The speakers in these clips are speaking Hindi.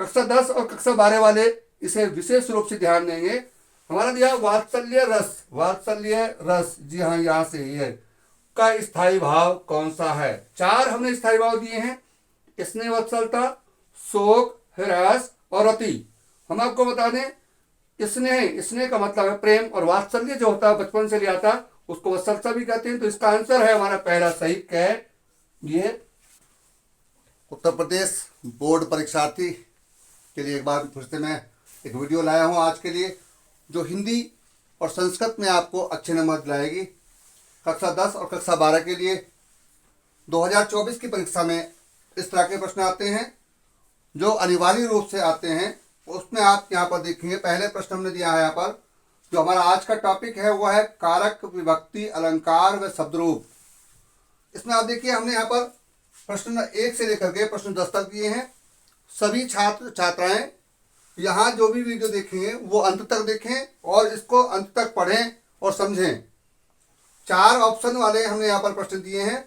कक्षा 10 और कक्षा 12 वाले इसे विशेष रूप से ध्यान देंगे। हमारा दिया वात्सल्य रस, वात्सल्य रस, जी हाँ यहाँ से ये का स्थायी भाव कौन सा है। चार हमने स्थायी भाव दिए हैं, स्नेह वत्सलता, शोक, हृदय और अति। हम आपको बता दें स्नेह, स्नेह का मतलब है प्रेम, और वात्सल्य जो होता है बचपन से लिया था उसको वत्सलता भी कहते हैं। तो इसका आंसर है हमारा पहला सही कै। ये उत्तर प्रदेश बोर्ड परीक्षार्थी के लिए एक बार फिर से मैं एक वीडियो लाया हूं आज के लिए, जो हिंदी और संस्कृत में आपको अच्छे नंबर दिलाएगी। कक्षा 10 और कक्षा 12 के लिए 2024 की परीक्षा में इस तरह के प्रश्न आते हैं जो अनिवार्य रूप से आते हैं। उसमें आप यहाँ पर देखेंगे पहले प्रश्न हमने दिया है यहाँ पर, जो हमारा आज का टॉपिक है वो है कारक, विभक्ति, अलंकार व शब्दरूप। इसमें आप देखिए हमने यहाँ पर प्रश्न 1 से लेकर के प्रश्न 10 तक दिए हैं। सभी छात्र छात्राएं यहाँ जो भी वीडियो देखेंगे वो अंत तक देखें और इसको अंत तक पढ़ें और समझें। 4 ऑप्शन वाले हमने यहाँ पर प्रश्न दिए हैं।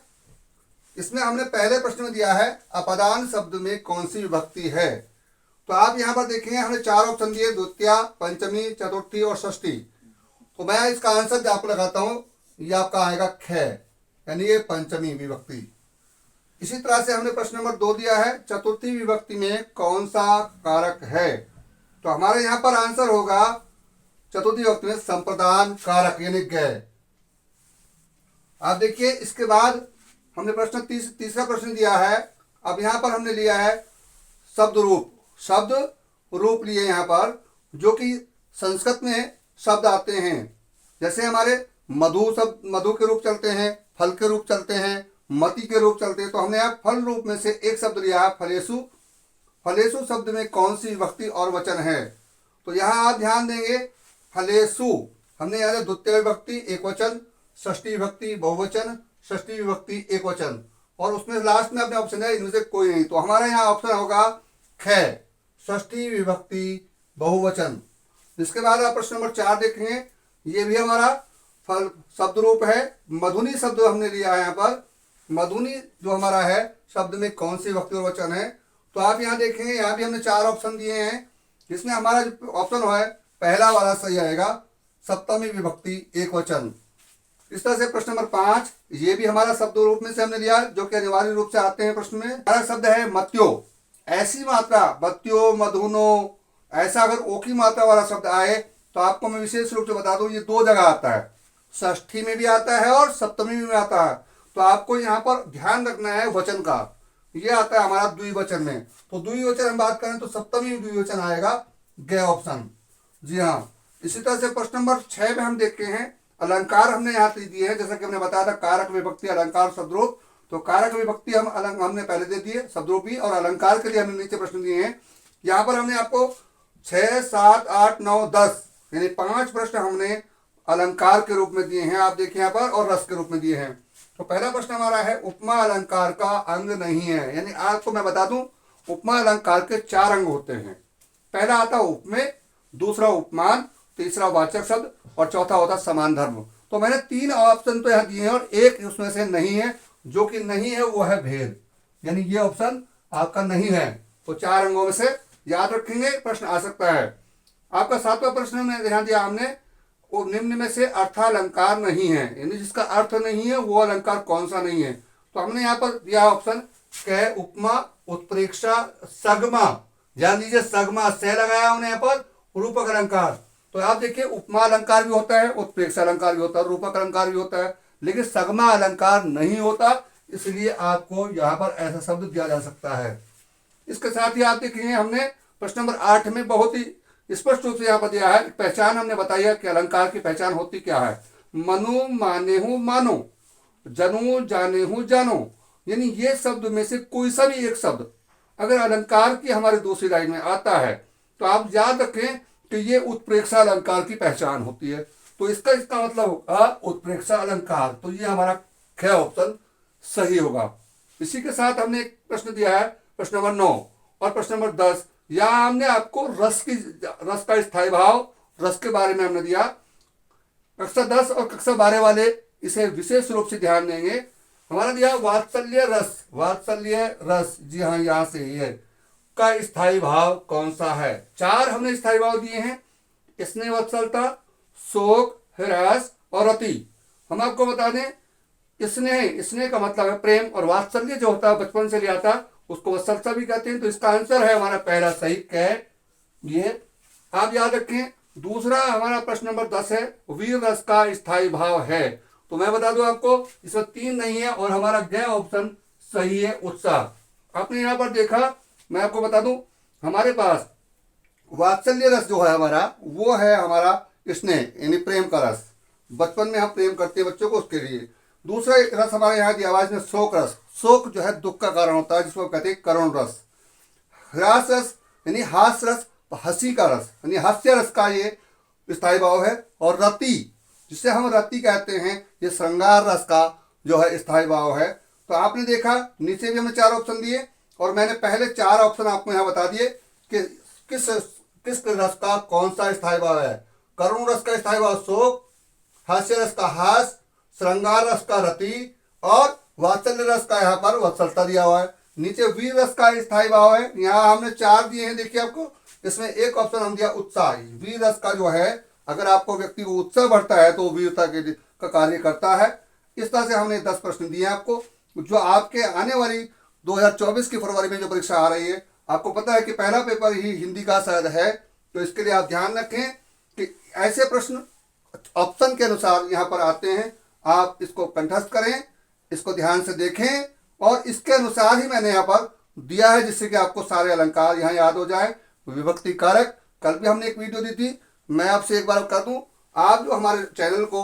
इसमें हमने पहले प्रश्न में दिया है अपदान शब्द में कौन सी विभक्ति है। तो आप यहाँ पर देखेंगे हमने 4 ऑप्शन दिए, द्वितीया, पंचमी, चतुर्थी और षष्ठी। तो मैं इसका आंसर आपको लगाता हूँ, ये आपका आएगा ख, यानी ये पंचमी विभक्ति। इसी तरह से हमने प्रश्न नंबर 2 दिया है चतुर्थी विभक्ति में कौन सा कारक है। तो हमारे यहाँ पर आंसर होगा चतुर्थी विभक्ति में संप्रदान कारक यानी ग। आप देखिए इसके बाद हमने प्रश्न तीसरा प्रश्न दिया है। अब यहाँ पर हमने लिया है शब्द रूप, शब्द रूप लिए यहाँ पर, जो कि संस्कृत में शब्द आते हैं। जैसे हमारे मधु शब्द, मधु के रूप चलते हैं, फल के रूप चलते हैं, मति के रूप चलते हैं। तो हमने यहाँ फल रूप में से एक शब्द लिया है फलेसु। फलेसु शब्द में कौन सी विभक्ति और वचन है। तो यहाँ आप ध्यान देंगे फलेसु हमने यहाँ द्वितीय विभक्ति एक वचन, षष्ठी विभक्ति बहुवचन, षष्ठी विभक्ति एक वचन, और उसमें लास्ट में अपने ऑप्शन है इनमें से कोई नहीं। तो हमारा यहाँ ऑप्शन होगा ख, षष्ठी विभक्ति बहुवचन। इसके बाद आप प्रश्न नंबर 4 देखेंगे, ये भी हमारा फल शब्द रूप है। मधुनी शब्द हमने लिया है यहाँ पर। मधुनी जो हमारा है शब्द में कौन सी विभक्ति और वचन है। तो आप यहाँ देखेंगे यहाँ भी हमने 4 ऑप्शन दिए हैं, जिसमें हमारा जो ऑप्शन है पहला वाला सही आएगा, सप्तमी विभक्ति एक वचन। इस तरह से प्रश्न नंबर 5 ये भी हमारा शब्द रूप में से हमने लिया, जो कि अनिवार्य रूप से आते हैं प्रश्न में। हमारा शब्द है मत्यो। ऐसी मात्रा मत्यो, मधुनो, ऐसा अगर ओ की मात्रा वाला शब्द आए तो आपको मैं विशेष रूप से बता दूं ये 2 जगह आता है, षष्ठी में भी आता है और सप्तमी में आता है। तो आपको यहाँ पर ध्यान रखना है वचन का, ये आता है हमारा द्विवचन में। तो द्विवचन हम बात करें तो सप्तमी द्विवचन आएगा ग ऑप्शन, जी हाँ। इसी तरह से प्रश्न नंबर 6 में हम देखते हैं अलंकार हमने यहाँ दिए हैं। जैसा कि हमने बताया था कारक, विभक्ति, अलंकार, शब्दरूप। तो कारक विभक्ति हमने पहले दे दिए, शब्दरूपी, और अलंकार के लिए हमने नीचे प्रश्न दिए हैं। यहाँ पर हमने आपको 6, 7, 8, 9, 10 यानी 5 प्रश्न हमने अलंकार के रूप में दिए हैं, आप देखिए यहाँ पर, और रस के रूप में दिए हैं। तो पहला प्रश्न हमारा है उपमा अलंकार का अंग नहीं है। यानी आपको मैं बता दूं उपमा अलंकार के 4 अंग होते हैं। पहला आता है उपमेय, दूसरा उपमान, तीसरा वाचक शब्द और चौथा होता है समान धर्म। तो मैंने 3 ऑप्शन तो यहाँ दिए हैं और एक उसमें से नहीं है। जो कि नहीं है वो है भेद, यानी ये ऑप्शन आपका नहीं है। तो 4 अंगों में से याद रखेंगे, प्रश्न आ सकता है। आपका 7वां प्रश्न में ध्यान दिया हमने, वो निम्न में से अर्थालंकार नहीं है, यानी जिसका अर्थ नहीं है वो अलंकार कौन सा नहीं है। तो हमने यहाँ पर दिया ऑप्शन क, उपमा, उत्प्रेक्षा, सगमा। ध्यान दीजिए सगमा से लगाया हमने यहाँ पर, रूपक अलंकार। तो आप देखिए उपमा अलंकार भी होता है, उत्प्रेक्षा अलंकार भी होता है, रूपक अलंकार भी होता है, लेकिन सगमा अलंकार नहीं होता। इसलिए आपको यहाँ पर ऐसा शब्द दिया जा सकता है। इसके साथ ही आप देखेंगे हमने प्रश्न नंबर 8 में बहुत ही स्पष्ट रूप से यहाँ पर दिया है, पहचान हमने बताई है कि अलंकार की पहचान होती क्या है। मनु माने हूँ मानो, जनु जाने हूँ जानो। यानी ये शब्द में से कोई सा भी एक शब्द अगर अलंकार की हमारे दूसरी लाइन में आता है तो आप याद रखें कि ये उत्प्रेक्षा अलंकार की पहचान होती है। तो इसका मतलब होगा उत्प्रेक्षा अलंकार। तो ये हमारा ख ऑप्शन सही होगा। इसी के साथ हमने एक प्रश्न दिया है, प्रश्न नंबर 9 और प्रश्न नंबर 10। यहाँ हमने आपको रस का स्थायी भाव, रस के बारे में हमने दिया। कक्षा 10 और कक्षा 12 वाले इसे विशेष रूप से ध्यान देंगे। हमारा दिया वात्सल्य रस, वात्सल्य रस, जी हाँ यहाँ से ये का स्थायी भाव कौन सा है। चार हमने स्थायी भाव दिए हैं, स्नेह, वत्सलता, शोक, हृदय और रति। हम आपको बता दें, स्नेह का मतलब है प्रेम, और वात्सल्य जो होता है बचपन से लिया था उसको वत्सलता भी कहते हैं। तो इसका आंसर है हमारा पहला सही कै। ये आप याद रखें। दूसरा हमारा प्रश्न नंबर 10 है, वीर रस का स्थायी भाव है। तो मैं बता दूं आपको, इसमें 3 नहीं है और हमारा ग ऑप्शन सही है, उत्साह। आपने यहाँ पर देखा, मैं आपको बता दूं, हमारे पास वात्सल्य रस जो है हमारा, वो है हमारा स्नेह यानी प्रेम का रस। बचपन में हम प्रेम करते हैं बच्चों को, उसके लिए। दूसरा रस हमारे यहाँ दिया आवाज में शोक रस। शोक जो है दुख का कारण होता है, जिसको कहते हैं करुण रस। ह्रास रस यानी हास रस, हंसी का रस यानी हास्य रस का ये स्थायी भाव है। और रति, जिसे हम रति कहते हैं, ये श्रृंगार रस का जो है स्थायी भाव है। तो आपने देखा, नीचे भी हमने 4 ऑप्शन दिए और मैंने पहले 4 ऑप्शन आपको यहाँ बता दिए कि किस रस का कौन सा स्थायी भाव है। करुण रस का स्थायी भाव शोक, हास्य रस का हास, श्रृंगार रस का रति और वात्सल्य रस का यहाँ पर वत्सलता दिया हुआ है। नीचे वीर रस का स्थायी भाव है, यहाँ हमने 4 दिए हैं। देखिए आपको इसमें एक ऑप्शन हम दिया उत्साह। वीर रस का जो है, अगर आपको व्यक्ति को उत्साह बढ़ता है तो वीरता का कार्य करता है। इस तरह से हमने 10 प्रश्न दिए आपको, जो आपके आने वाली 2024 की फरवरी में जो परीक्षा आ रही है। आपको पता है कि पहला पेपर ही हिंदी का शायद है, तो इसके लिए आप ध्यान रखें कि ऐसे प्रश्न ऑप्शन के अनुसार यहाँ पर आते हैं। आप इसको कंठस्थ करें, इसको ध्यान से देखें और इसके अनुसार ही मैंने यहाँ पर दिया है, जिससे कि आपको सारे अलंकार यहाँ याद हो जाए। विभक्ति कारक कल भी हमने एक वीडियो दी थी, मैं आपसे एक बार कर दूं, आप जो हमारे चैनल को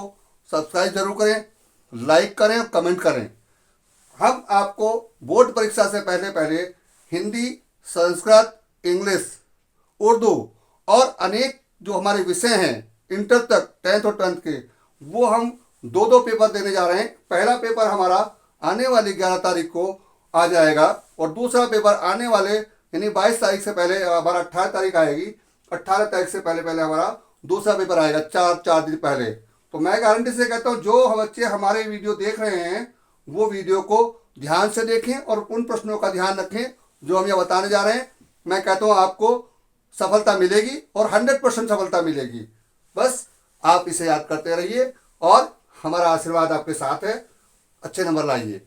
सब्सक्राइब जरूर करें, लाइक करें और कमेंट करें। हम आपको बोर्ड परीक्षा से पहले हिंदी, संस्कृत, इंग्लिश, उर्दू और अनेक जो हमारे विषय हैं इंटर तक 10th और 10th के, वो हम 2 पेपर देने जा रहे हैं। पहला पेपर हमारा आने वाली 11 तारीख को आ जाएगा और दूसरा पेपर आने वाले यानी 22 तारीख से पहले हमारा 18 तारीख आएगी। 18 तारीख से पहले हमारा दूसरा पेपर आएगा, 4 दिन पहले। तो मैं गारंटी से कहता हूँ, जो बच्चे हमारे वीडियो देख रहे हैं वो वीडियो को ध्यान से देखें और उन प्रश्नों का ध्यान रखें जो हम यहाँ बताने जा रहे हैं। मैं कहता हूँ आपको सफलता मिलेगी और 100% सफलता मिलेगी। बस आप इसे याद करते रहिए और हमारा आशीर्वाद आपके साथ है। अच्छे नंबर लाइए।